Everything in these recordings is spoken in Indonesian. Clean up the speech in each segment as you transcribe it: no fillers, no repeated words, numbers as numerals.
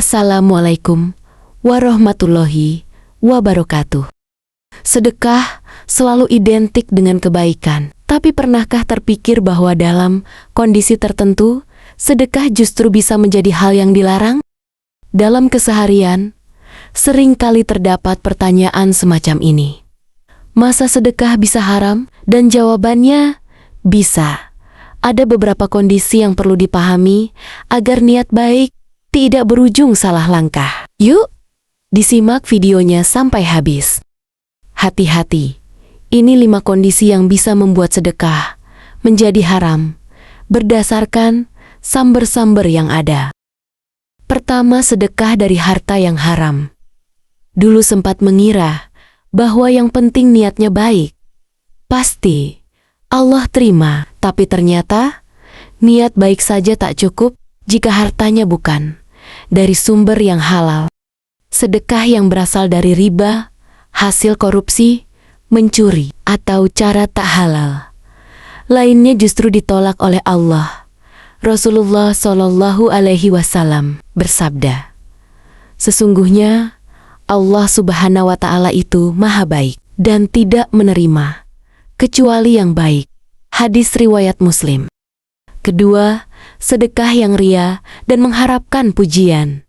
Assalamualaikum warahmatullahi wabarakatuh. Sedekah selalu identik dengan kebaikan, tapi pernahkah terpikir bahwa dalam kondisi tertentu, sedekah justru bisa menjadi hal yang dilarang? Dalam keseharian, sering kali terdapat pertanyaan semacam ini. Masa sedekah bisa haram? Dan jawabannya, bisa. Ada beberapa kondisi yang perlu dipahami agar niat baik tidak berujung salah langkah. Yuk, disimak videonya sampai habis. Hati-hati, ini 5 kondisi yang bisa membuat sedekah menjadi haram berdasarkan sumber-sumber yang ada. Pertama, sedekah dari harta yang haram. Dulu sempat mengira bahwa yang penting niatnya baik. Pasti Allah terima, tapi ternyata niat baik saja tak cukup jika hartanya bukan dari sumber yang halal. Sedekah yang berasal dari riba, hasil korupsi, mencuri, atau cara tak halal lainnya justru ditolak oleh Allah. Rasulullah Shallallahu Alaihi Wasallam bersabda, sesungguhnya Allah Subhanahu wa Ta'ala itu maha baik dan tidak menerima kecuali yang baik. Hadis riwayat Muslim. Kedua, sedekah yang ria dan mengharapkan pujian.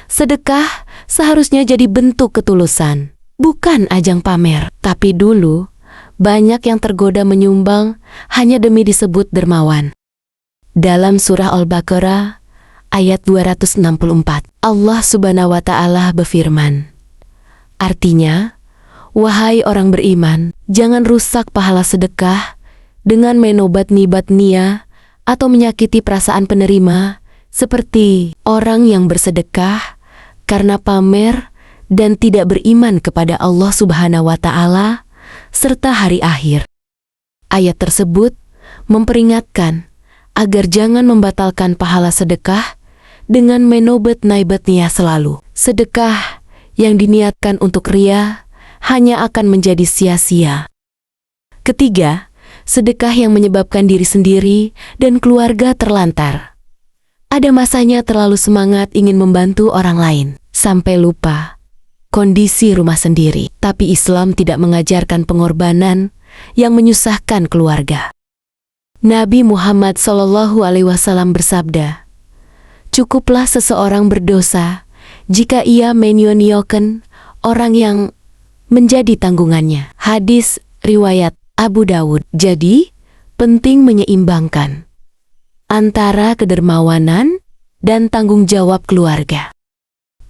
Sedekah seharusnya jadi bentuk ketulusan, bukan ajang pamer. Tapi dulu, banyak yang tergoda menyumbang hanya demi disebut dermawan. Dalam surah Al-Baqarah, ayat 264, Allah Subhanahu wa Ta'ala berfirman, artinya, wahai orang beriman, jangan rusak pahala sedekah dengan menobat-nibat nia atau menyakiti perasaan penerima, seperti orang yang bersedekah karena pamer dan tidak beriman kepada Allah Subhanahu wa Ta'ala serta hari akhir. Ayat tersebut memperingatkan agar jangan membatalkan pahala sedekah dengan menobat-nibat nia selalu. Sedekah yang diniatkan untuk ria hanya akan menjadi sia-sia. Ketiga, sedekah yang menyebabkan diri sendiri dan keluarga terlantar. Ada masanya terlalu semangat ingin membantu orang lain, sampai lupa kondisi rumah sendiri. Tapi Islam tidak mengajarkan pengorbanan yang menyusahkan keluarga. Nabi Muhammad SAW bersabda, cukuplah seseorang berdosa jika ia menyia-nyiakan orang yang menjadi tanggungannya. Hadis riwayat Abu Dawud. Jadi, penting menyeimbangkan antara kedermawanan dan tanggung jawab keluarga.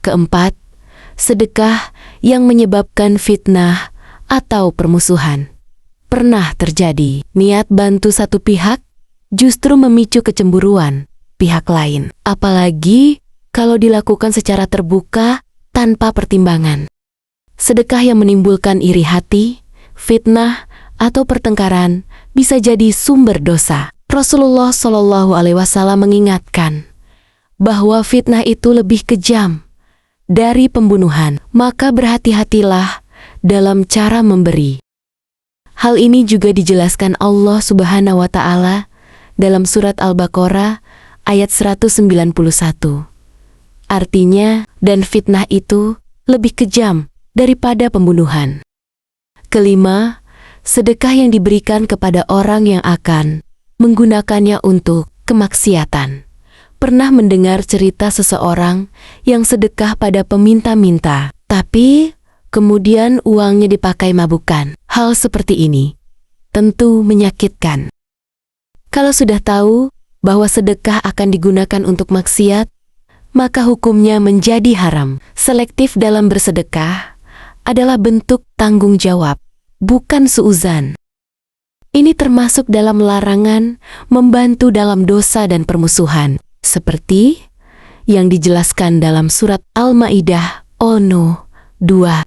Keempat, sedekah yang menyebabkan fitnah atau permusuhan. Pernah terjadi, niat bantu satu pihak justru memicu kecemburuan pihak lain. Apalagi kalau dilakukan secara terbuka tanpa pertimbangan. Sedekah yang menimbulkan iri hati, fitnah, atau pertengkaran bisa jadi sumber dosa. Rasulullah Shallallahu Alaihi Wasallam mengingatkan bahwa fitnah itu lebih kejam dari pembunuhan. Maka berhati-hatilah dalam cara memberi. Hal ini juga dijelaskan Allah Subhanahu wa Ta'ala dalam surat Al-Baqarah ayat 191. Artinya, dan fitnah itu lebih kejam daripada pembunuhan. Kelima, sedekah yang diberikan kepada orang yang akan menggunakannya untuk kemaksiatan. Pernah mendengar cerita seseorang yang sedekah pada peminta-minta, tapi kemudian uangnya dipakai mabukan. Hal seperti ini tentu menyakitkan. Kalau sudah tahu bahwa sedekah akan digunakan untuk maksiat, maka hukumnya menjadi haram. Selektif dalam bersedekah adalah bentuk tanggung jawab, bukan suuzan. Ini termasuk dalam larangan membantu dalam dosa dan permusuhan, seperti yang dijelaskan dalam surat Al-Maidah 2.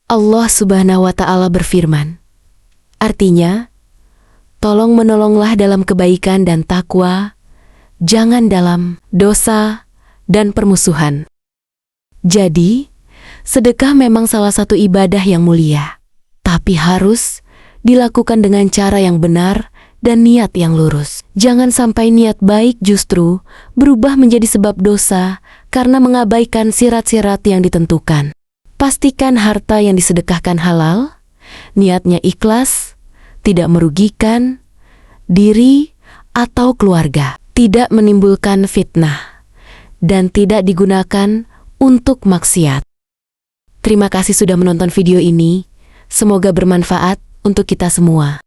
Allah Subhanahu wa Ta'ala berfirman, artinya, tolong menolonglah dalam kebaikan dan takwa, jangan dalam dosa dan permusuhan. Jadi, sedekah memang salah satu ibadah yang mulia, tapi harus dilakukan dengan cara yang benar dan niat yang lurus. Jangan sampai niat baik justru berubah menjadi sebab dosa karena mengabaikan syarat-syarat yang ditentukan. Pastikan harta yang disedekahkan halal, niatnya ikhlas, tidak merugikan diri atau keluarga, tidak menimbulkan fitnah, dan tidak digunakan untuk maksiat. Terima kasih sudah menonton video ini. Semoga bermanfaat untuk kita semua.